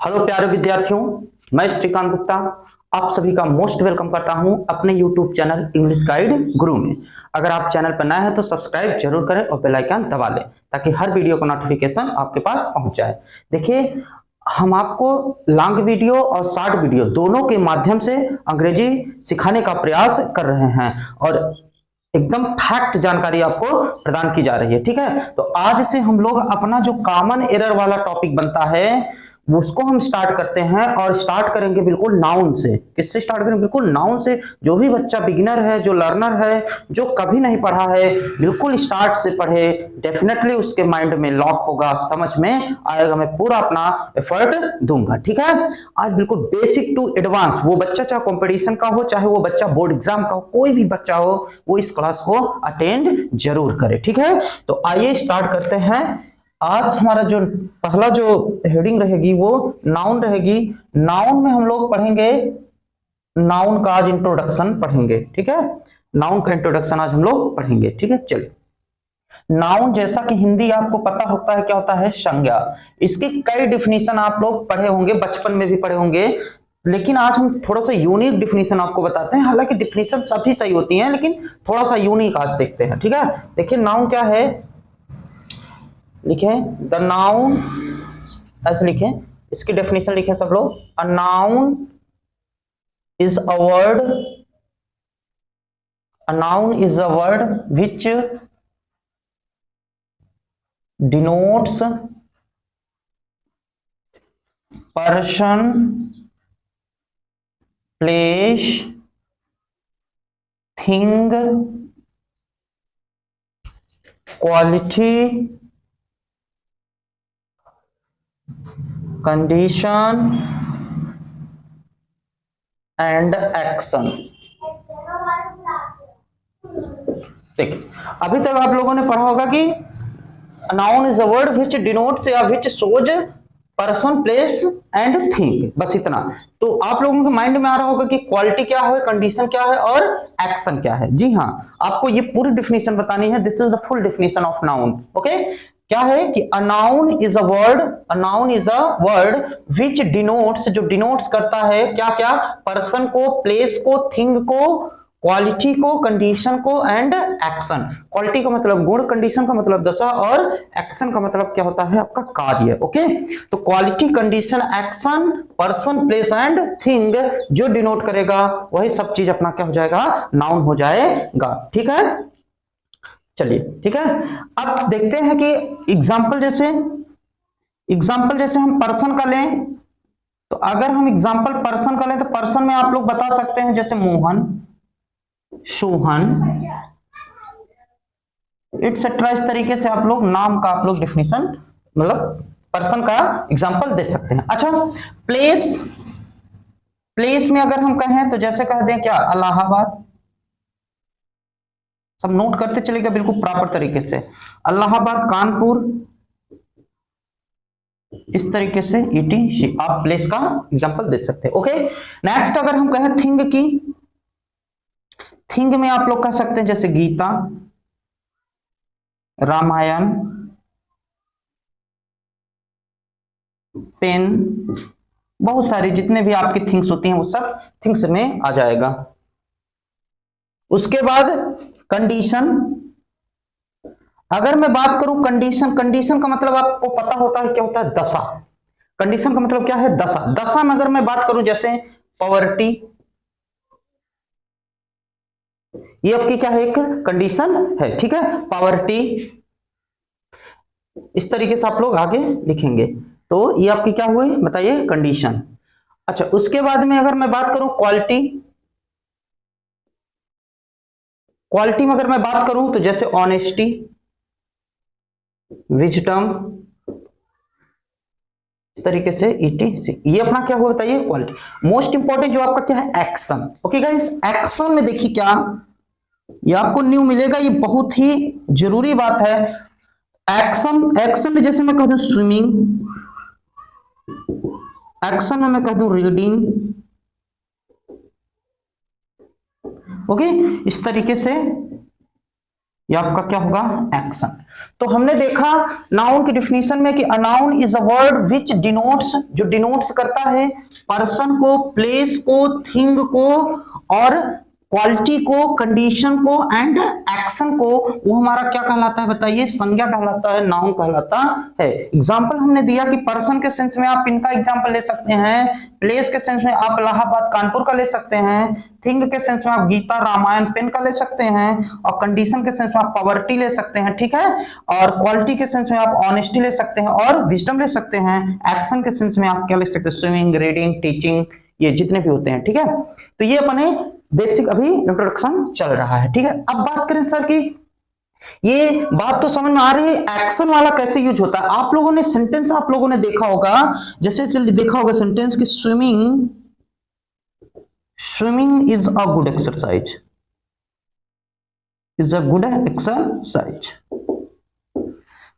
Hello प्यारे विद्यार्थियों, मैं श्रीकांत गुप्ता आप सभी का मोस्ट वेलकम करता हूं अपने यूट्यूब चैनल इंग्लिश गाइड गुरु में। अगर आप चैनल पर नए हैं तो सब्सक्राइब जरूर करें और बेल आइकन दबा लें ताकि हर वीडियो का नोटिफिकेशन आपके पास पहुंच जाए। देखिए, हम आपको लॉन्ग वीडियो और शॉर्ट वीडियो दोनों के माध्यम से अंग्रेजी सिखाने का प्रयास कर रहे हैं और एकदम फैक्ट जानकारी आपको प्रदान की जा रही है। ठीक है, तो आज से हम लोग अपना जो कॉमन एरर वाला टॉपिक बनता है उसको हम स्टार्ट करते हैं और स्टार्ट करेंगे बिल्कुल नाउन से। किससे स्टार्ट करेंगे? बिल्कुल नाउन से। जो भी बच्चा बिगिनर है, जो लर्नर है, जो कभी नहीं पढ़ा है, बिल्कुल स्टार्ट से पढ़े, डेफिनेटली उसके माइंड में लॉक होगा, समझ में आएगा। मैं पूरा अपना एफर्ट दूंगा। ठीक है, आज बिल्कुल बेसिक टू एडवांस, वो बच्चा चाहे कंपटीशन का हो, चाहे वो बच्चा बोर्ड एग्जाम का हो, कोई भी बच्चा हो वो इस क्लास को अटेंड जरूर करे। ठीक है, तो आइए स्टार्ट करते हैं। आज हमारा जो पहला जो हेडिंग रहेगी वो नाउन रहेगी। नाउन में हम लोग पढ़ेंगे, नाउन का आज इंट्रोडक्शन पढ़ेंगे। ठीक है, नाउन का इंट्रोडक्शन आज हम लोग पढ़ेंगे। ठीक है, चलिए। नाउन जैसा कि हिंदी आपको पता होता है क्या होता है? संज्ञा। इसकी कई डिफिनीशन आप लोग पढ़े होंगे, बचपन में भी पढ़े होंगे, लेकिन आज हम थोड़ा सा यूनिक डिफिनीशन आपको बताते हैं। हालांकि डिफिनीशन सभी सही होती हैं, लेकिन थोड़ा सा यूनिक आज देखते हैं। ठीक है, देखिए नाउन क्या है, लिखे द नाउन, ऐसे लिखे, इसकी डेफिनेशन लिखे सब लोग। A noun is a word, a noun is a word which denotes person, place, thing, quality, condition and action. देखिए, अभी तक आप लोगों ने पढ़ा होगा कि noun is a word which denotes या which shows person, place and thing, बस इतना। तो आप लोगों के माइंड में आ रहा होगा कि क्वालिटी क्या है, कंडीशन क्या है और एक्शन क्या है। जी हाँ, आपको ये पूरी डिफिनेशन बतानी है। This is the full definition of noun. Okay, क्या है कि अ noun is a word, a noun is a word which denotes, जो डिनोट्स करता है क्या क्या? पर्सन को, प्लेस को, थिंग को, क्वालिटी को, कंडीशन को एंड एक्शन। क्वालिटी का मतलब गुण, कंडीशन का मतलब दशा और एक्शन का मतलब क्या होता है? आपका कार्य। ओके, तो quality, condition, action, person, place and thing जो डिनोट करेगा वही सब चीज अपना क्या हो जाएगा? नाउन हो जाएगा। ठीक है, चलिए। ठीक है, अब देखते हैं कि एग्जाम्पल जैसे हम पर्सन का लें, तो अगर हम एग्जाम्पल पर्सन का लें तो पर्सन में आप लोग बता सकते हैं जैसे मोहन, सोहन, इट्सेट्रा। इस तरीके से आप लोग नाम का आप लोग डिफिनेशन, मतलब पर्सन का एग्जांपल दे सकते हैं। अच्छा, प्लेस, प्लेस में अगर हम कहें तो जैसे कह दें क्या? इलाहाबाद। सब नोट करते चलेगा बिल्कुल प्रॉपर तरीके से। इलाहाबाद, कानपुर, इस तरीके से ईटीसी आप प्लेस का एग्जांपल दे सकते हैं। ओके, नेक्स्ट अगर हम कहें थिंग की, थिंग में आप लोग कह सकते हैं जैसे गीता, रामायण, पेन, बहुत सारी जितने भी आपकी थिंग्स होती हैं वो सब थिंग्स में आ जाएगा। उसके बाद कंडीशन, अगर मैं बात करूं कंडीशन, कंडीशन का मतलब आपको पता होता है क्या होता है? दशा। कंडीशन का मतलब क्या है? दशा। दशा में अगर मैं बात करूं जैसे पॉवर्टी, ये आपकी क्या है? एक कंडीशन है। ठीक है, पॉवर्टी, इस तरीके से आप लोग आगे लिखेंगे तो ये आपकी क्या हुई बताइए? कंडीशन। अच्छा, उसके बाद में अगर मैं बात करूं क्वालिटी, क्वालिटी में अगर मैं बात करूं तो जैसे ऑनेस्टी, विजडम, इस तरीके से ईटीसी, ये अपना क्या हुआ बताइए? क्वालिटी। मोस्ट इंपॉर्टेंट जो आपका क्या है? एक्शन। ओके गाइस, एक्शन में देखिए क्या ये आपको न्यू मिलेगा, ये बहुत ही जरूरी बात है। एक्शन, एक्शन में जैसे मैं कह दूं स्विमिंग, एक्शन में मैं कह दूं रीडिंग। ओके, इस तरीके से ये आपका क्या होगा, एक्शन। तो हमने देखा नाउन की डिफिनीशन में कि अ noun is a word which denotes, जो डिनोट्स करता है पर्सन को, प्लेस को, थिंग को और क्वालिटी को, कंडीशन को एंड एक्शन को। वो हमारा क्या कहलाता है बताइए, संज्ञा कहलाता है, नाउन कहलाता है। एग्जांपल हमने दिया कि पर्सन के सेंस में आप इनका एग्जांपल ले सकते हैं, प्लेस के सेंस में आप इलाहाबाद कानपुर का ले सकते हैं, थिंग के सेंस में आप गीता रामायण पेन का ले सकते हैं, और कंडीशन के सेंस में आप पॉवर्टी ले सकते हैं, ठीक है, और क्वालिटी के सेंस में आप ऑनेस्टी ले सकते हैं और विजडम ले सकते हैं। एक्शन के सेंस में आप क्या ले सकते हैं, स्विमिंग, रीडिंग, टीचिंग, ये जितने भी होते हैं, ठीक है। तो ये अपने बेसिक अभी इंट्रोडक्शन चल रहा है, ठीक है। अब बात करें सर की, ये बात तो समझ में आ रही है एक्शन वाला कैसे यूज होता है। आप लोगों ने सेंटेंस आप लोगों ने देखा होगा, जैसे देखा होगा सेंटेंस की swimming, swimming is a good exercise, is a good exercise.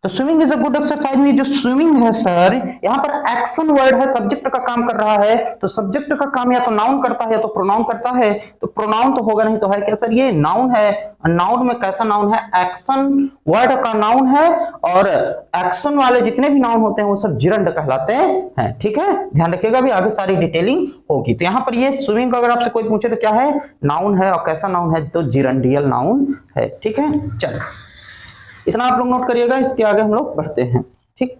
तो swimming is a good exercise में जो स्विमिंग है सर, यहाँ पर एक्शन वर्ड है, सब्जेक्ट का काम कर रहा है। तो सब्जेक्ट का काम या तो नाउन करता है या तो प्रोनाउन करता है। तो प्रोनाउन तो होगा नहीं तो है क्या सर, ये नाउन है। नाउन में कैसा नाउन है, एक्शन वर्ड का नाउन है। और एक्शन वाले जितने भी नाउन होते हैं वो सब जिरंड कहलाते हैं, ठीक है। ध्यान रखिएगा, भी आगे सारी डिटेलिंग होगी। तो यहाँ पर ये स्विमिंग अगर आपसे कोई पूछे तो क्या है, नाउन है। और कैसा नाउन है, तो जिरंडियल नाउन है, ठीक है। चल इतना आप लोग नोट करिएगा, इसके आगे हम लोग बढ़ते हैं, ठीक।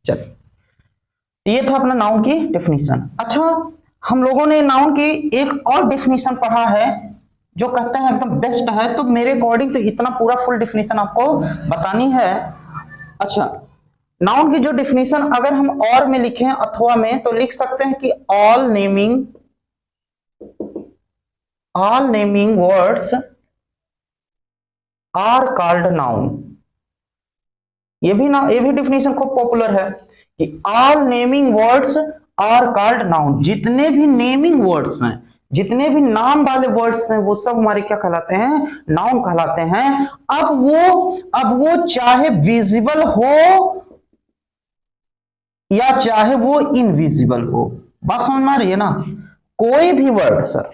चल ये था अपना नाउन की डेफिनेशन। अच्छा, हम लोगों ने नाउन की एक और डेफिनेशन पढ़ा है जो कहते हैं एकदम बेस्ट है। तो मेरे अकॉर्डिंग तो इतना पूरा फुल डेफिनेशन आपको बतानी है। अच्छा, नाउन की जो डेफिनेशन अगर हम और में लिखें अथवा में, तो लिख सकते हैं कि all naming words are called noun. ये भी डिफिनेशन खूब पॉपुलर है कि all naming words are called noun. जितने भी नेमिंग वर्ड्स हैं, जितने भी नाम वाले वर्ड्स हैं, वो सब हमारे क्या कहलाते हैं, नाउन कहलाते हैं। अब वो चाहे विजिबल हो या चाहे वो इनविजिबल हो। बात समझ में आ रही है ना। कोई भी वर्ड सर,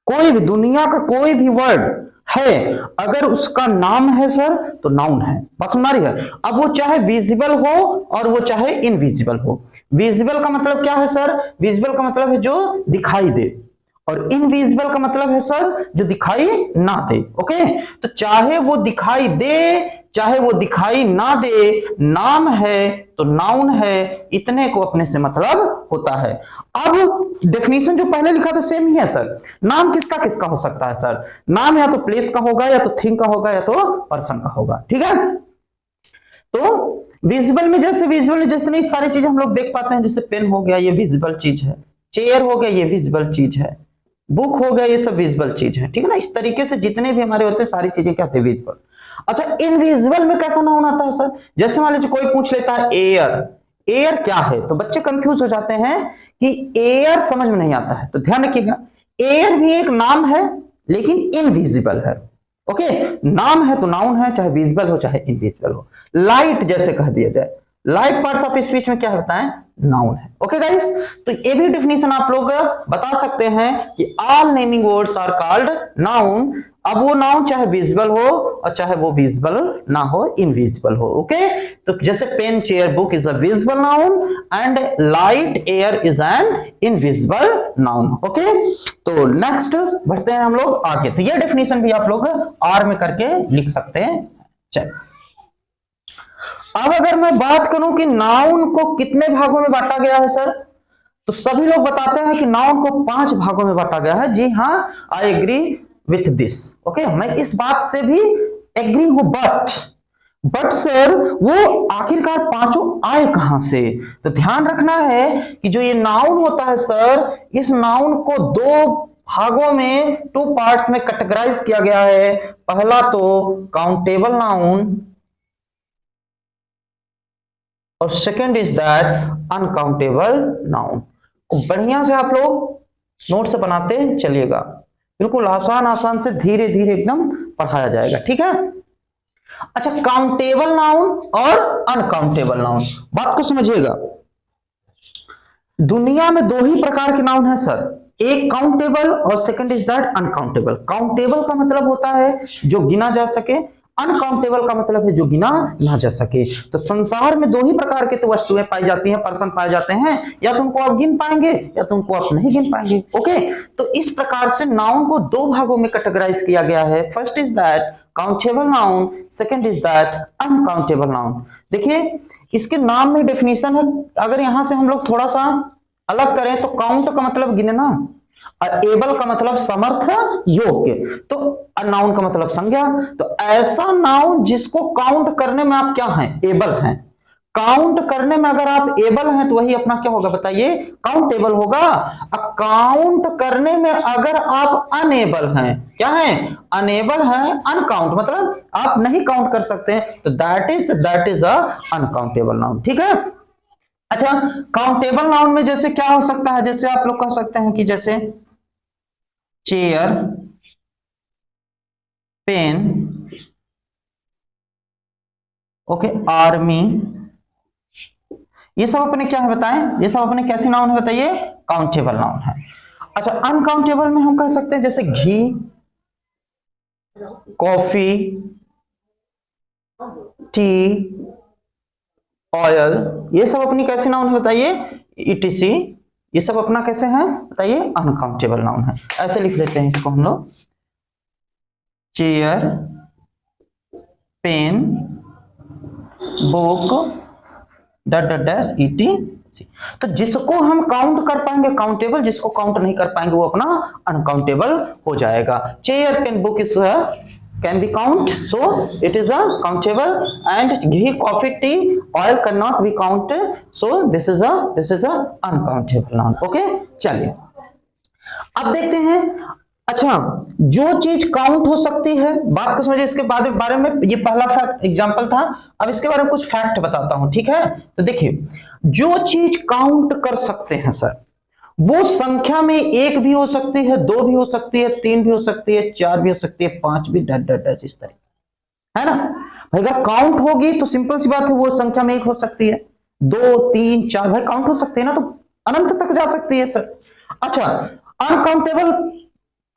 कोई भी दुनिया का कोई भी वर्ड है, अगर उसका नाम है सर तो नाउन है। बात समझ आ रही है। अब वो चाहे विजिबल हो और वो चाहे इनविजिबल हो। विजिबल का मतलब क्या है सर, विजिबल का मतलब है जो दिखाई दे, और इनविजिबल का मतलब है सर जो दिखाई ना दे। ओके, तो चाहे वो दिखाई दे चाहे वो दिखाई ना दे, नाम है तो नाउन है, इतने को अपने से मतलब होता है। अब डेफिनेशन जो पहले लिखा था सेम ही है सर। नाम किसका किसका हो सकता है सर, नाम या तो प्लेस का होगा या तो थिंग का होगा या तो पर्सन का होगा, ठीक है। तो विजिबल में जितनी सारी चीजें हम लोग देख पाते हैं, जैसे पेन हो गया, ये विजिबल चीज है, चेयर हो गया, ये विजिबल चीज है, बुक हो गया, ये सब विजिबल चीज है, ठीक है ना। इस तरीके से जितने भी हमारे होते हैं सारी चीजें क्या होती है, विजिबल। अच्छा, इनविजिबल में कैसा नाउन आता है सर, जैसे मान लीजिए कोई पूछ लेता है एयर, एयर क्या है, तो बच्चे कंफ्यूज हो जाते हैं कि एयर समझ में नहीं आता है। तो ध्यान रखिएगा, एयर भी एक नाम है लेकिन इनविजिबल है। ओके, नाम है तो नाउन है, चाहे विजिबल हो चाहे इनविजिबल हो। लाइट जैसे कह दिया जाए, लाइट पार्ट्स ऑफ स्पीच में क्या होता है, नाउन है। ओके गाइस, तो ये भी डेफिनेशन आप लोग बता सकते हैं कि all naming words are called noun. अब वो नाउन चाहे विजिबल हो और चाहे वो विजिबल ना हो, इनविजिबल हो। ओके, तो जैसे pen, chair, book is a visible noun and light, air is an invisible noun. Okay, तो नेक्स्ट बढ़ते हैं हम लोग आगे। तो ये डेफिनेशन भी आप लोग आर में करके लिख सकते हैं। चलिए, अब अगर मैं बात करूं कि नाउन को कितने भागों में बांटा गया है सर, तो सभी लोग बताते हैं कि नाउन को 5 भागों में बांटा गया है। जी हाँ, I agree with this. Okay, मैं इस बात से भी एग्री हूं, बट सर वो आखिरकार पांचों आए कहां से। तो ध्यान रखना है कि जो ये नाउन होता है सर, इस नाउन को 2 भागों में, 2 पार्ट्स में कैटेगराइज किया गया है। पहला तो काउंटेबल नाउन और second is that uncountable noun. बढ़िया से आप लोग नोट से बनाते चलिएगा, बिल्कुल आसान से धीरे धीरे एकदम पढ़ाया जाएगा, ठीक है। अच्छा, काउंटेबल नाउन और अनकाउंटेबल नाउन, बात को समझिएगा। दुनिया में 2 ही प्रकार के नाउन है सर, एक काउंटेबल और second is that uncountable. Countable का मतलब होता है जो गिना जा सके, अनकाउंटेबल का मतलब है जो गिना ना जा सके। तो संसार में दो ही प्रकार की तो वस्तुएं पाई जाती हैं, पर्सन पाए जाते हैं, या तो उनको आप गिन पाएंगे या तो उनको आप नहीं गिन पाएंगे। ओके, तो इस प्रकार से नाउन को दो भागों में कैटेगराइज किया गया है। First is that countable noun, second is that uncountable noun. देखिए इसके नाम में डेफिनेशन है, अगर यहां से हम लोग थोड़ा सा अलग करें तो काउंट का मतलब गिनना, एबल का मतलब समर्थ योग्य, तो नाउन का मतलब संज्ञा। तो ऐसा नाउन जिसको काउंट करने में आप क्या हैं, एबल हैं। काउंट करने में अगर आप एबल हैं तो वही अपना क्या होगा बताइए, काउंटेबल होगा। काउंट करने में अगर आप अनएबल हैं, क्या है, अनएबल है, अनकाउंट मतलब आप नहीं काउंट कर सकते हैं, तो that is a uncountable noun. ठीक है। अच्छा, काउंटेबल नाउन में जैसे क्या हो सकता है, जैसे आप लोग कह सकते हैं कि जैसे चेयर, पेन, ओके, आर्मी, ये सब अपने क्या है बताएं, ये सब अपने कैसे नाउन है बताइए, काउंटेबल नाउन है। अच्छा, अनकाउंटेबल में हम कह सकते हैं जैसे घी, कॉफी, टी, ऑयल, ये सब अपनी कैसे नाउन है बताइए, ईटीसी, ये सब अपना कैसे है बताइए, अनकाउंटेबल नाउन है। ऐसे लिख लेते हैं इसको हम लोग, chair, pen, book, dash ETC. तो जिसको हम काउंट कर पाएंगे काउंटेबल, जिसको काउंट नहीं कर पाएंगे वो अपना अनकाउंटेबल हो जाएगा। Chair, pen, book is can be count, so it is a countable, and ghee, coffee, tea, oil cannot be counted, so this is a uncountable noun। okay, चलिए अब देखते हैं। अच्छा, जो चीज काउंट हो सकती है, बात को समझिए, इसके बारे में ये पहला फैक्ट एग्जांपल था, अब इसके बारे में कुछ फैक्ट बताता हूं। ठीक है, तो देखिए जो चीज काउंट कर सकते हैं सर, वो संख्या में एक भी हो सकती है, दो भी हो सकती है, तीन भी हो सकती है, चार भी हो सकती है, पांच भी, डैश इस तरह, है ना भाई। अगर काउंट होगी तो सिंपल सी बात है वो संख्या में एक हो सकती है, दो, तीन, चार, भाई काउंट हो सकती है ना, तो अनंत तक जा सकती है सर। अच्छा, अनकाउंटेबल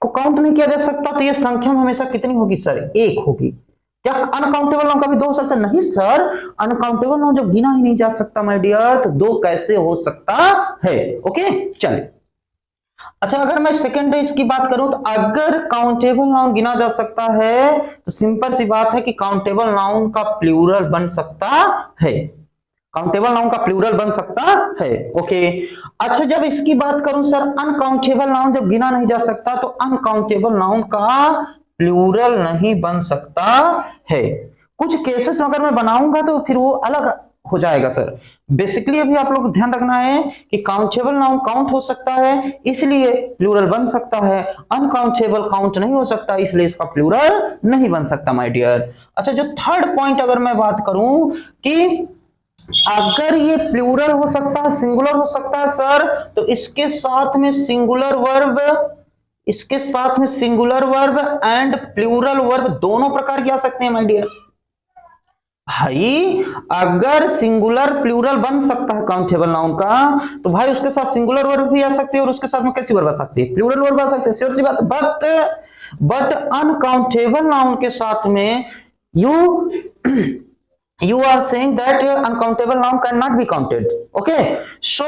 को काउंट नहीं किया जा सकता, तो ये संख्या में हमेशा कितनी होगी सर, एक होगी। क्या अनकाउंटेबल नाउन कभी दो हो सकता? नहीं सर, अनकाउंटेबल नाउन जब गिना ही नहीं जा सकता माय डियर, तो दो कैसे हो सकता है। ओके, चलिए। अच्छा, अगर मैं सेकंड इसकी बात करूं तो अगर काउंटेबल नाउन गिना जा सकता है तो सिंपल सी बात है कि काउंटेबल नाउन का प्लूरल बन सकता है, काउंटेबल नाउन का प्लूरल बन सकता है। ओके, अच्छा, जब इसकी बात करूं सर, अनकाउंटेबल नाउन जब गिना नहीं जा सकता तो अनकाउंटेबल नाउन का प्लूरल नहीं बन सकता है। कुछ केसेस अगर मैं बनाऊंगा तो फिर वो अलग हो जाएगा सर। बेसिकली अभी आप लोग को ध्यान रखना है कि काउंटेबल नाउन काउंट हो सकता है इसलिए प्लूरल बन सकता है, अनकाउंटेबल काउंट नहीं हो सकता इसलिए इसका प्लूरल नहीं बन सकता माय डियर। अच्छा, जो थर्ड पॉइंट अगर मैं बात करूं कि अगर ये प्लूरल हो सकता है, सिंगुलर हो सकता है सर, तो इसके साथ में सिंगुलर वर्ब, इसके साथ में singular verb and plural verb दोनों प्रकार के आ सकते हैं माय डियर। भाई अगर सिंगुलर प्लूरल बन सकता है काउंटेबल नाउन का, तो भाई उसके साथ सिंगुलर वर्ब भी आ सकती है और उसके साथ में कैसी वर्ब आ सकती है, प्लूरल वर्ब आ सकती है, श्योर सी बात। बट अनकाउंटेबल नाउन के साथ में you are saying that uncountable noun cannot be counted. Okay, so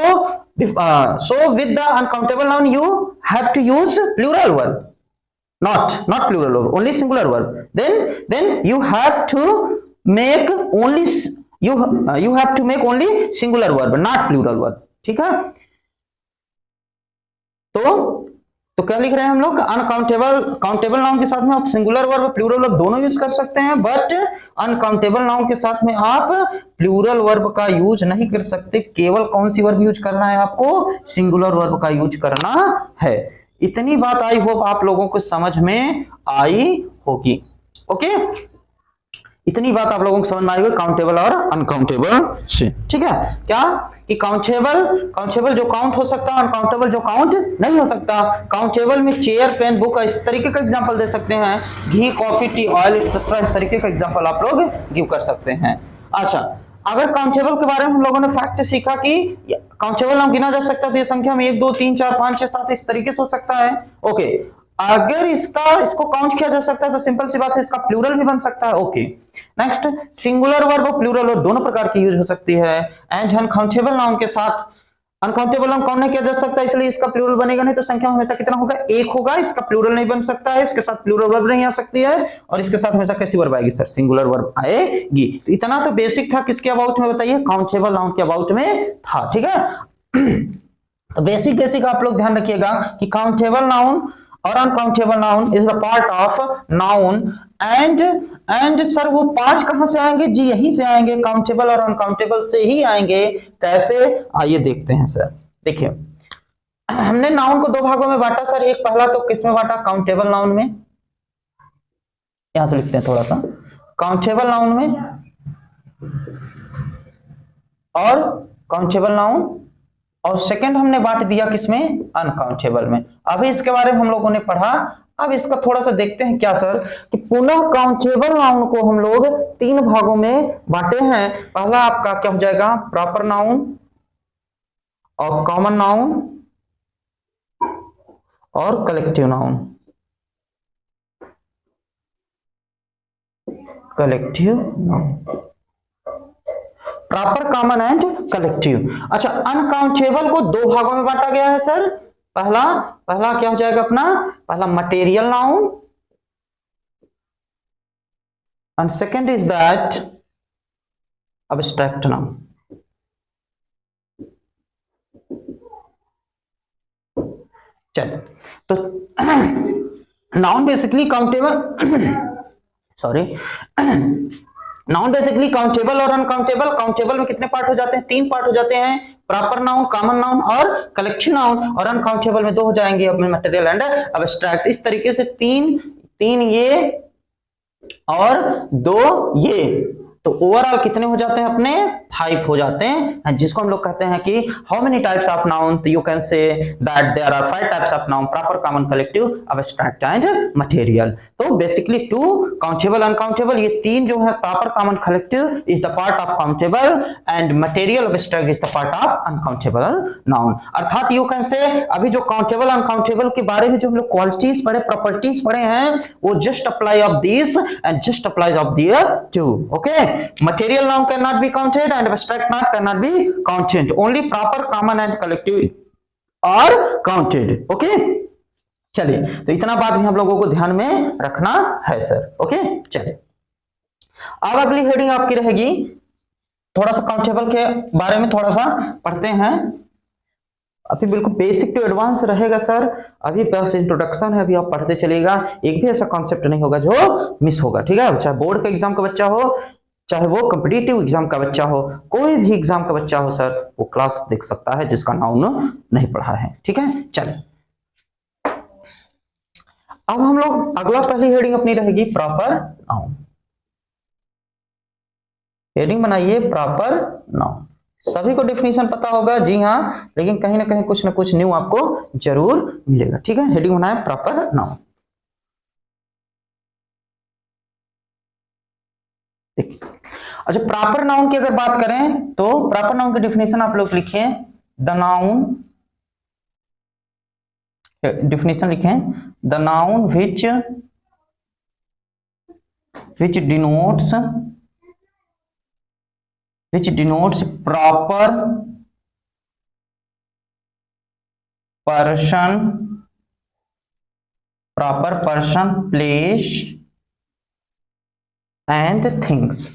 with the uncountable noun you have to use plural verb, not plural verb, only singular verb. Then you have to make only you have to make only singular verb, not plural verb. ठीक है, तो क्या लिख रहे हैं हम लोग, countable noun के साथ में आप सिंगुलर वर्ब प्लूरल वर्ब दोनों यूज कर सकते हैं, बट अनकाउंटेबल नाउन के साथ में आप प्लूरल वर्ब का यूज नहीं कर सकते। केवल कौन सी वर्ब यूज करना है आपको, सिंगुलर वर्ब का यूज करना है। इतनी बात आई होप आप लोगों को समझ में आई होगी। ओके, इतनी बात आप लोगों को समझ में आई होगी काउंटेबल और अनकाउंटेबल से। ठीक है, क्या कि काउंटेबल जो काउंट हो सकता है, अनकाउंटेबल जो काउंट नहीं हो सकता। काउंटेबल में चेयर, पेन, बुक इस तरीके का एग्जांपल दे सकते हैं, घी, कॉफी, टी, ऑयल एक्सेट्रा, इस तरीके का एग्जांपल आप लोग गिव कर सकते हैं। अच्छा, अगर काउंटेबल के बारे में हम लोगों ने फैक्ट सीखा कि काउंटेबल नाउन गिना जा सकता है तो ये संख्या में 1 2 3 4 5 6 7 इस तरीके से हो सकता है। ओके, अगर इसको काउंट किया जा सकता है तो सिंपल सी बात है इसका प्लूरल भी बन सकता है। ओके, नेक्स्ट, सिंगुलर वर्ब और प्लूरल वर्ब दोनों प्रकार की यूज हो सकती है। एंड अनकाउंटेबल नाउन के साथ अनकाउंटेबल नाउन काउंट नहीं किया जा सकता, इसलिए इसका प्लूरल बनेगा नहीं, तो संख्या हमेशा कितना होगा, 1 होगा। इसका प्लूरल नहीं बन सकता है, इसके साथ प्लूरल वर्ब नहीं आ सकती है, और इसके साथ हमेशा कैसी वर्ब आएगी सर, सिंगुलर वर्ब आएगी। तो इतना तो बेसिक था किसके अबाउट में बताइए, काउंटेबल नाउन के अबाउट में था। ठीक है, तो बेसिक आप लोग ध्यान रखिएगा कि काउंटेबल नाउन और uncountable noun is the part of noun. And sir वो 5 कहां से आएंगे जी, यहीं से आएंगे, काउंटेबल और अनकाउंटेबल से ही आएंगे। कैसे, आइए देखते हैं सर। देखिए, हमने नाउन को 2 भागों में बांटा सर, एक पहला तो किस में बांटा, काउंटेबल नाउन में, यहां से लिखते हैं थोड़ा सा, काउंटेबल नाउन में और काउंटेबल नाउन, और सेकंड हमने बांट दिया किसमें, अनकाउंटेबल में। अभी इसके बारे में हम लोगों ने पढ़ा, अब इसका थोड़ा सा देखते हैं क्या सर, कि पुनः काउंटेबल नाउन को हम लोग 3 भागों में बांटे हैं। पहला आपका क्या हो जाएगा, प्रॉपर नाउन और कॉमन नाउन और collective noun. Collective noun, proper, common and collective. अच्छा, अनकाउंटेबल को 2 भागों में बांटा गया है सर। पहला क्या हो जाएगा अपना, पहला material noun and second is that abstract noun. चल, तो noun basically countable sorry noun basically countable और अनकाउंटेबल। काउंटेबल में कितने पार्ट हो जाते हैं, 3 पार्ट हो जाते हैं, प्रॉपर नाउन, कॉमन नाउन और कलेक्शन नाउन। और अनकाउंटेबल में 2 हो जाएंगे, अपने मटेरियल एंड अब्स्ट्रैक्ट। इस तरीके से 3 ये और 2 ये, तो ओवरऑल कितने हो जाते हैं अपने, 5 हो जाते हैं, जिसको हम लोग कहते हैं कि how many types of noun, तो you can say that there are 5 types of noun, proper, common, collective, abstract and material. तो बेसिकली 2 काउंटेबल, अनकाउंटेबल, ये 3 जो है, proper, common, collective is the part of countable and material, abstract is the part of uncountable noun. अर्थात you can say अभी जो countable uncountable के बारे में जो हम लोग क्वालिटीज पढ़े, प्रॉपर्टीज पढ़े हैं, वो just apply of this and just apply of their to. Okay, material noun cannot be counted and abstract noun cannot be counted, only proper, common and collective are counted. okay, चलिए, तो इतना बात भी हम लोगों को ध्यान में रखना है सर। ओके, चलिए, अब अगली हेडिंग आपकी रहेगी, थोड़ा सा काउंटेबल के बारे में थोड़ा सा पढ़ते हैं। अभी बिल्कुल बेसिक टू एडवांस रहेगा सर, अभी बस इंट्रोडक्शन है, अभी आप पढ़ते चलिएगा, एक भी ऐसा कॉन्सेप्ट नहीं होगा जो मिस होगा। ठीक है, चाहे बोर्ड का एग्जाम का बच्चा हो, चाहे वो कॉम्पिटिटिव एग्जाम का बच्चा हो, कोई भी एग्जाम का बच्चा हो सर, वो क्लास देख सकता है जिसका नाउन नहीं पढ़ा है। ठीक है, चलिए, अब हम लोग अगला पहली हेडिंग अपनी रहेगी प्रॉपर नाउन। हेडिंग बनाइए प्रॉपर नाउन। सभी को डेफिनेशन पता होगा, जी हाँ, लेकिन कहीं ना कहीं कुछ ना कुछ न्यू आपको जरूर मिलेगा। ठीक है, हेडिंग बनाए प्रॉपर नाउन। अच्छा, प्रॉपर नाउन की अगर बात करें तो प्रॉपर नाउन की डेफिनेशन आप लोग लिखिए, द नाउन, डेफिनेशन लिखें, the noun which denotes proper person, place and things।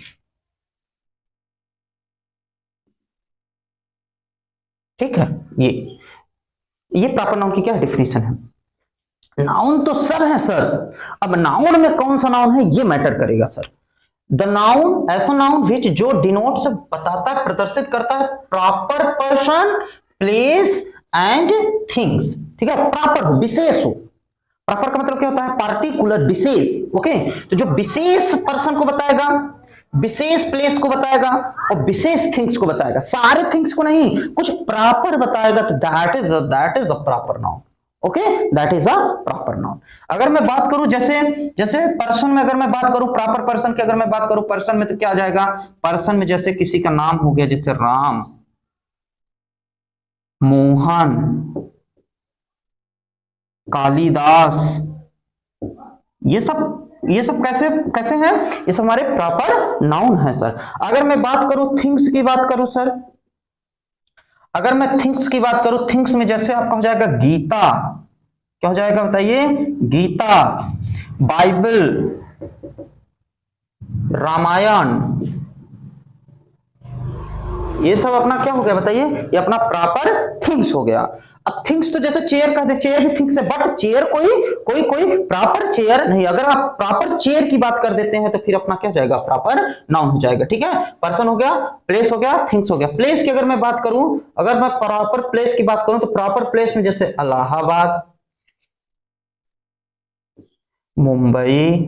ठीक है, ये प्रॉपर नाउन की क्या डेफिनेशन है। नाउन तो सब है सर, अब नाउन में कौन सा नाउन है ये मैटर करेगा सर। द नाउन, ऐसा नाउन विच जो डिनोट्स, बताता है, प्रदर्शित करता है, proper person, place and things. ठीक है, प्रॉपर हो, विशेष हो। प्रॉपर का मतलब क्या होता है, पार्टिकुलर, विशेष। ओके, तो जो विशेष पर्सन को बताएगा, विशेष प्लेस को बताएगा और विशेष थिंग्स को बताएगा, सारे थिंग्स को नहीं, कुछ प्रॉपर बताएगा, तो that is the proper noun. Okay, that is a proper noun. अगर मैं बात करूं जैसे जैसे पर्सन में, अगर मैं बात करूं प्रॉपर पर्सन की, अगर मैं बात करूं पर्सन में तो क्या आ जाएगा, पर्सन में जैसे किसी का नाम हो गया, जैसे राम, मोहन, कालिदास, ये सब कैसे कैसे हैं, ये सब हमारे प्रॉपर नाउन है सर। अगर मैं बात करूं थिंग्स की बात करूं सर, अगर मैं थिंग्स की बात करूं, थिंग्स में जैसे आपका हो जाएगा गीता, क्या हो जाएगा बताइए, गीता, बाइबल, रामायण, ये सब अपना क्या हो गया बताइए, ये अपना प्रॉपर थिंग्स हो गया। अब थिंग्स तो जैसे चेयर कहते हैं, चेयर भी थिंग्स है, बट चेयर कोई प्रॉपर चेयर नहीं। अगर आप प्रॉपर चेयर की बात कर देते हैं तो फिर अपना क्या हो जाएगा, प्रॉपर नाउन हो जाएगा। ठीक है, पर्सन हो गया, प्लेस हो गया, थिंग्स हो गया। प्लेस की अगर मैं बात करूं, अगर मैं प्रॉपर प्लेस की बात करूं तो प्रॉपर प्लेस में जैसे इलाहाबाद, मुंबई,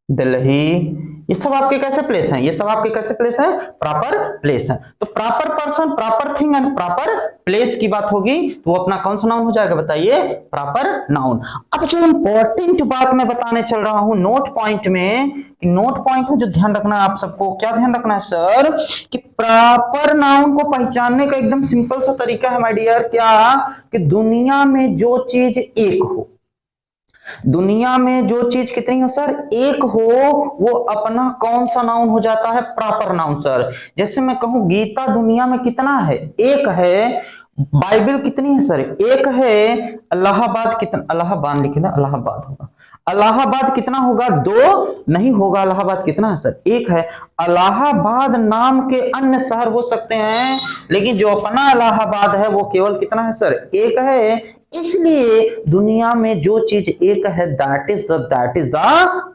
दिल्ली, ये सब आपके कैसे प्लेस हैं, ये सब आपके कैसे प्लेस है, प्रॉपर प्लेस है। तो proper person, proper thing and proper place की बात होगी तो वो अपना कौन सा नाउन हो जाएगा बताइए, प्रॉपर नाउन। अब जो इंपॉर्टेंट बात मैं बताने चल रहा हूं नोट पॉइंट में, नोट पॉइंट में जो ध्यान रखना है आप सबको, क्या ध्यान रखना है सर, कि प्रॉपर नाउन को पहचानने का एकदम सिंपल सा तरीका है माय डियर, क्या, कि दुनिया में जो चीज एक हो, दुनिया में जो चीज कितनी हो सर, एक हो, वो अपना कौन सा नाउन हो जाता है, प्रॉपर नाउन सर। जैसे मैं कहूं गीता दुनिया में कितना है, एक है। बाइबल कितनी है सर, एक है। इलाहाबाद कितना, इलाहाबाद लिखे ना, इलाहाबाद होगा, इलाहाबाद कितना होगा, दो नहीं होगा, इलाहाबाद कितना है सर, एक है। इलाहाबाद नाम के अन्य शहर हो सकते हैं, लेकिन जो अपना इलाहाबाद है वो केवल कितना है सर, एक है। इसलिए दुनिया में जो चीज एक है, that is the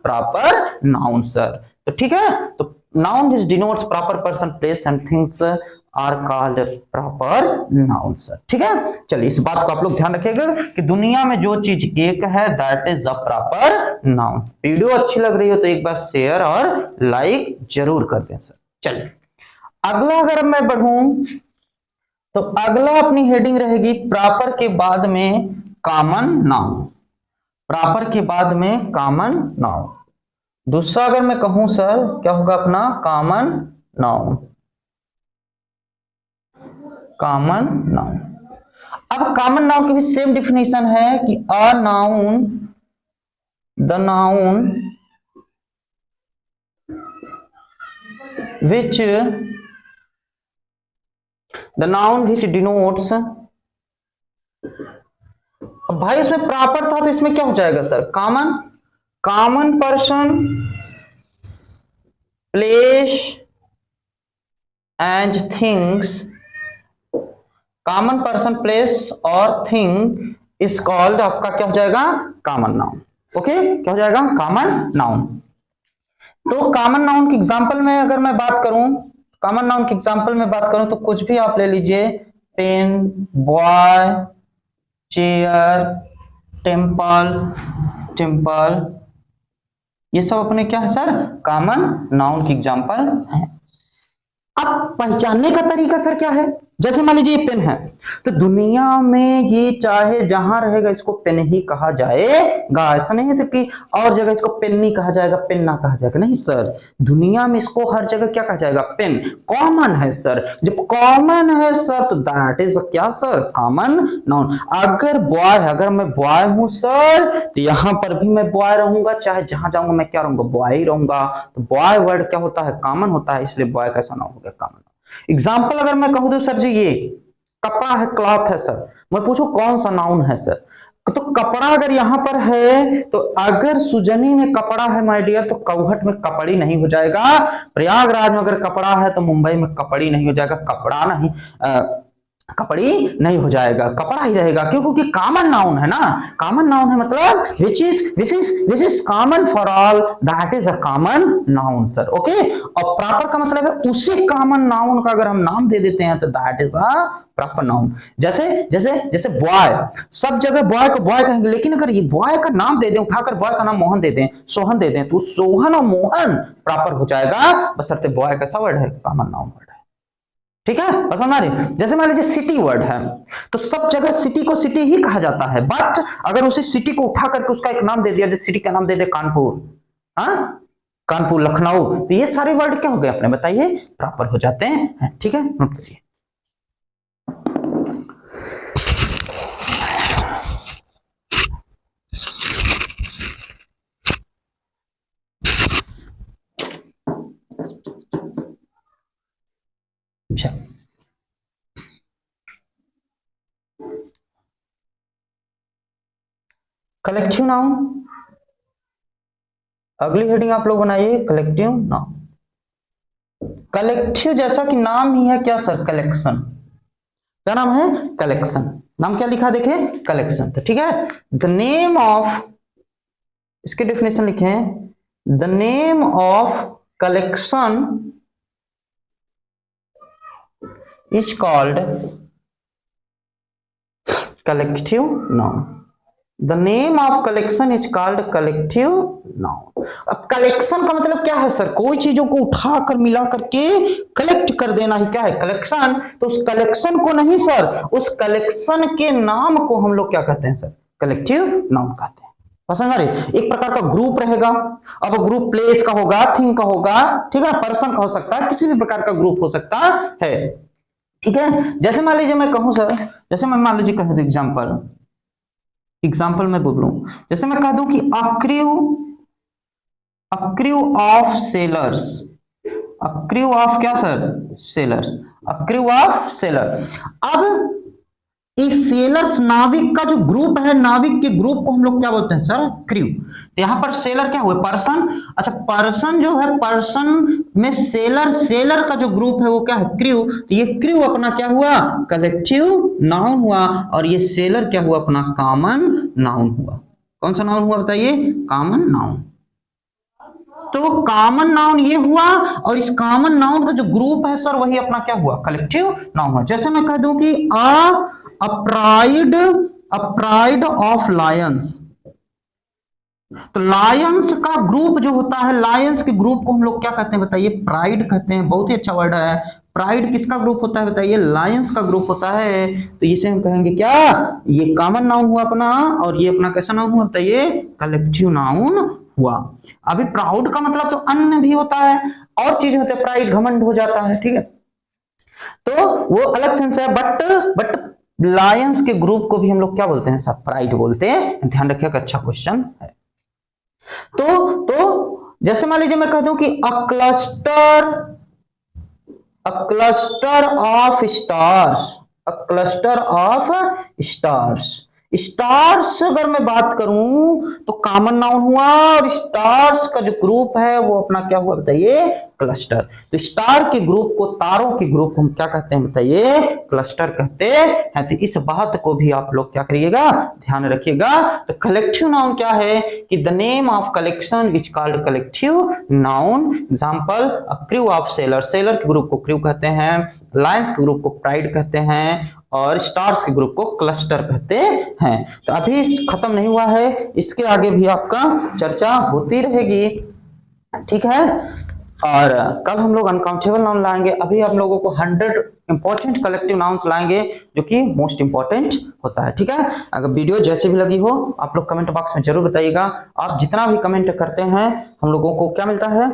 proper noun sir. तो ठीक है, तो noun is denotes proper person, place and things are called proper noun sir. ठीक है, चलिए इस बात को आप लोग ध्यान रखिएगा कि दुनिया में जो चीज एक है, that is the proper noun. Video अच्छी लग रही हो तो एक बार शेयर और लाइक जरूर कर दें सर। चलिए अगला अगर मैं बढ़ूं तो अगला अपनी हेडिंग रहेगी प्रॉपर के बाद में कॉमन नाउन, प्रॉपर के बाद में कॉमन नाउन। दूसरा अगर मैं कहूं सर, क्या होगा अपना कॉमन नाउन, कॉमन नाउन। अब कॉमन नाउन की भी सेम डिफिनेशन है कि a noun, the noun which the noun which denotes, अब भाई इसमें प्रॉपर था तो इसमें क्या हो जाएगा sir, common, common person, place and things, common person, place और थिंग इज कॉल्ड, आपका क्या हो जाएगा, कॉमन नाउन। ओके, क्या हो जाएगा, कॉमन नाउन। तो कॉमन नाउन की एग्जांपल में अगर मैं बात करूं, कॉमन नाउन की एग्जांपल में बात करूं तो कुछ भी आप ले लीजिए, pen, boy, chair, temple, temple, ये सब अपने क्या है सर, कॉमन नाउन की एग्जांपल है। अब पहचानने का तरीका सर क्या है, जैसे मान लीजिए पेन है, तो दुनिया में ये चाहे जहां रहेगा इसको पेन ही कहा जाएगा। ऐसा नहीं है कि और जगह इसको पेन नहीं कहा जाएगा, पेन ना कहा जाएगा, नहीं सर, दुनिया में इसको हर जगह क्या कहा जाएगा, पेन। कॉमन है सर, जब कॉमन है सर तो दैट इज क्या सर, कॉमन नाउन। अगर बॉय है, अगर मैं बॉय हूं सर तो यहां पर भी मैं बॉय रहूंगा, चाहे जहां जाऊंगा मैं क्या रहूंगा, बॉय ही रहूंगा। तो बॉय वर्ड क्या होता है, कॉमन होता है, इसलिए बॉय कैसा नाउन हो गया, कॉमन। एग्जाम्पल अगर मैं कहूं तो सर जी ये कपड़ा है, क्लॉथ है सर, मैं पूछूं कौन सा नाउन है सर, तो कपड़ा अगर यहां पर है तो अगर सुजनी में कपड़ा है माय डियर तो कौहट में कपड़ी नहीं हो जाएगा, प्रयागराज में अगर कपड़ा है तो मुंबई में कपड़ी नहीं हो जाएगा, कपड़ा नहीं कपड़ी नहीं हो जाएगा, कपड़ा ही रहेगा। क्यों, क्योंकि कॉमन नाउन है ना, कॉमन नाउन है मतलब which is common for all, that is a common noun sir. Okay, और प्रॉपर का मतलब है उसी कॉमन नाउन का अगर हम नाम दे देते हैं तो that is a proper noun. जैसे जैसे जैसे बॉय, सब जगह बॉय को बॉय कहेंगे, लेकिन अगर ये बॉय का नाम दे दें, उठाकर बॉय का नाम मोहन दे दें, सोहन दे दें, तो सोहन और मोहन प्रॉपर हो जाएगा, बशर्ते बॉय कैसा वर्ड है, कॉमन नाउन वर्ड है। ठीक है, बस समझ रहे। जैसे मान लीजिए सिटी वर्ड है तो सब जगह सिटी को सिटी ही कहा जाता है, बट अगर उसी सिटी को उठा करके उसका एक नाम दे दिया, जैसे सिटी का नाम दे दे कानपुर, हाँ कानपुर, लखनऊ, तो ये सारे वर्ड क्या हो गए अपने, बताइए, प्रॉपर हो जाते हैं। ठीक है, नोट करिए। अच्छा, कलेक्टिव नाउन, अगली हेडिंग आप लोग बनाइए, कलेक्टिव नाउन। कलेक्टिव जैसा कि नाम ही है क्या सर, कलेक्शन, क्या नाम है, कलेक्शन, नाम क्या लिखा देखे, कलेक्शन। तो ठीक है, द नेम ऑफ, इसकी डेफिनेशन लिखे हैं, the name of collection is called collective noun. The name of collection is called collective noun. अब कलेक्शन का मतलब क्या है सर, कोई चीजों को उठा कर मिला करके कलेक्ट कर देना ही क्या है, कलेक्शन। तो उस कलेक्शन को नहीं सर, उस कलेक्शन के नाम को हम लोग क्या कहते हैं सर, कलेक्टिव नाउन कहते हैं। समझ रहे, एक प्रकार का ग्रुप रहेगा। अब ग्रुप प्लेस का होगा, थिंग का होगा, ठीक है, पर्सन का हो सकता है, किसी भी प्रकार का ग्रुप हो सकता है। ठीक है, जैसे मान लीजिए मैं कहूं सर, जैसे मैं मान लीजिए कह दूं एग्जाम्पल मैं बोलूं, जैसे मैं कह दूं कि a crew of sailors, a crew of क्या sir, sailors, a crew of sailor. अब इस सेलर्स नाविक का जो ग्रुप है, नाविक के ग्रुप को हम लोग क्या बोलते हैं सर, क्रू। तो यहां पर सेलर क्या हुआ, पर्सन। अच्छा, पर्सन जो है, पर्सन में सेलर, सेलर का जो ग्रुप है वो क्या है, क्रू। तो ये क्रू अपना क्या हुआ, कलेक्टिव नाउन हुआ, और ये सेलर क्या हुआ, अपना कॉमन नाउन हुआ। कौन सा नाउन हुआ बताइए, कॉमन नाउन। तो कॉमन नाउन ये हुआ, और इस कॉमन नाउन का जो ग्रुप है सर वही अपना क्या हुआ, कलेक्टिव नाउन हुआ। जैसे मैं कह दूं कि अ प्राइड ऑफ लायंस, तो लायंस का ग्रुप जो होता है, लायंस के ग्रुप को हम लोग क्या कहते हैं बताइए, प्राइड कहते हैं। बहुत ही अच्छा वर्ड है, प्राइड किसका ग्रुप होता है बताइए, लायंस का ग्रुप होता है। तो इसे हम कहेंगे क्या, ये कॉमन नाउन हुआ अपना, और ये अपना कैसा नाउन हुआ बताइए, कलेक्टिव नाउन हुआ। अभी प्राउड का मतलब तो अन्य भी होता है, और चीज होते हैं, प्राइड घमंड हो जाता है, ठीक है, तो वो अलग सेंस है। बट लायंस के ग्रुप को भी हम लोग क्या बोलते हैं सब, प्राइड बोलते हैं। ध्यान रखिएगा, अच्छा क्वेश्चन है। तो जैसे मान लीजिए मैं कह दूं कि a cluster of stars, a cluster of stars. Stars अगर मैं बात करूं तो कॉमन नाउन हुआ, और स्टार्स का जो ग्रुप है वो अपना क्या हुआ बताइए, क्लस्टर। तो स्टार के ग्रुप को, तारों के ग्रुप को हम क्या कहते हैं बताइए, क्लस्टर कहते हैं। तो इस बात को भी आप लोग क्या करिएगा, ध्यान रखिएगा। तो कलेक्टिव नाउन क्या है कि the name of collection is called collective noun. Example, a crew of seller, seller के ग्रुप को क्रू कहते हैं, लायंस के ग्रुप को प्राइड कहते हैं, और स्टार्स के ग्रुप को क्लस्टर कहते हैं। तो अभी खत्म नहीं हुआ है, इसके आगे भी आपका चर्चा होती रहेगी, ठीक है। और कल हम लोग अनकाउंटेबल नाउन लाएंगे। अभी हम लोगों को 100 इंपॉर्टेंट कलेक्टिव नाउन्स लाएंगे जो कि मोस्ट इंपॉर्टेंट होता है, ठीक है। अगर वीडियो जैसे भी लगी हो आप लोग कमेंट बॉक्स में जरूर बताइएगा। आप जितना भी कमेंट करते हैं हम लोगों को क्या मिलता है,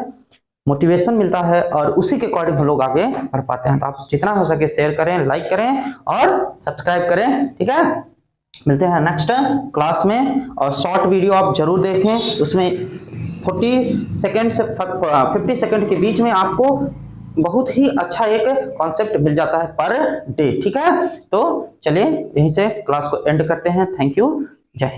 मोटिवेशन मिलता है, और उसी के अकॉर्डिंग हम लोग आगे बढ़ पाते हैं। तो आप जितना हो सके शेयर करें, लाइक करें और सब्सक्राइब करें, ठीक है। मिलते हैं नेक्स्ट क्लास में, और शॉर्ट वीडियो आप जरूर देखें, उसमें 40 सेकंड से 50 सेकंड के बीच में आपको बहुत ही अच्छा एक कॉन्सेप्ट मिल जाता है पर डे, ठीक है। तो चलिए यहीं से क्लास को एंड करते हैं। Thank you.